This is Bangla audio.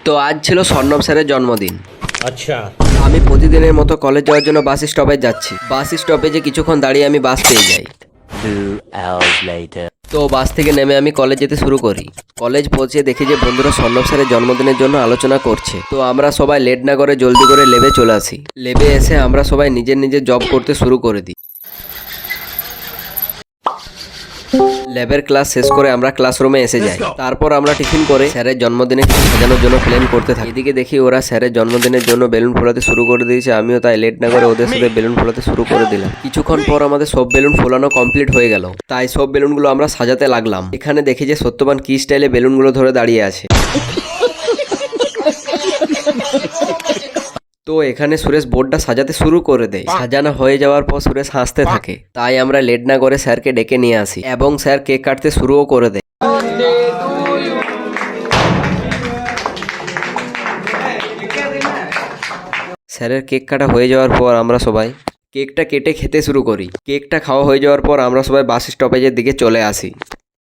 তো আজ ছিল স্বর্ণব স্যারের জন্মদিন। अच्छा। আমি প্রতিদিনের মতো কলেজ যাওয়ার জন্য বাস স্টপে যাচ্ছি। বাস স্টপেজে কিছুক্ষণ দাঁড়িয়ে আমি বাস পেয়ে যাই। 2 hours later. তো বাস থেকে নেমে আমি কলেজ যেতে শুরু করি। কলেজ পৌঁছে দেখি যে বন্ধুরা স্বর্ণব স্যারের জন্মদিনের জন্য আলোচনা করছে। তো আমরা সবাই লেট না করে জলদি করে লেবে চলে আসি। লেবে এসে আমরা সবাই নিজের নিজের জব করতে শুরু করে দিই। ল্যাবের ক্লাস শেষ করে আমরা ক্লাসরুমে এসে যাই। তারপর আমরা টিফিন করে স্যারের জন্মদিনে কিছু সাজানোর জন্য প্ল্যান করতে থাকি। এদিকে দেখি ওরা স্যারের জন্মদিনের জন্য বেলুন ফোলাতে শুরু করে দিয়েছে। আমিও তাই লেট না করে ওদের সাথে বেলুন ফোলাতে শুরু করে দিলাম। কিছুক্ষণ পর আমাদের সব বেলুন ফোলানো কমপ্লিট হয়ে গেল। তাই সব বেলুনগুলো আমরা সাজাতে লাগলাম। এখানে দেখি যে সত্যবান কি স্টাইলে বেলুনগুলো ধরে দাঁড়িয়ে আছে। তো এখানে সুরেশ বোর্ডটা সাজাতে শুরু করে দেয়। সাজানো হয়ে যাওয়ার পর সুরেশ হাসতে থাকে। তাই আমরা লেট না করে স্যারকে ডেকে নিয়ে আসি এবং স্যার কেক কাটতে শুরুও করে দেয়। স্যারের কেক কাটা হয়ে যাওয়ার পর আমরা সবাই কেকটা কেটে খেতে শুরু করি। কেকটা খাওয়া হয়ে যাওয়ার পর আমরা সবাই বাস স্টপেজের দিকে চলে আসি।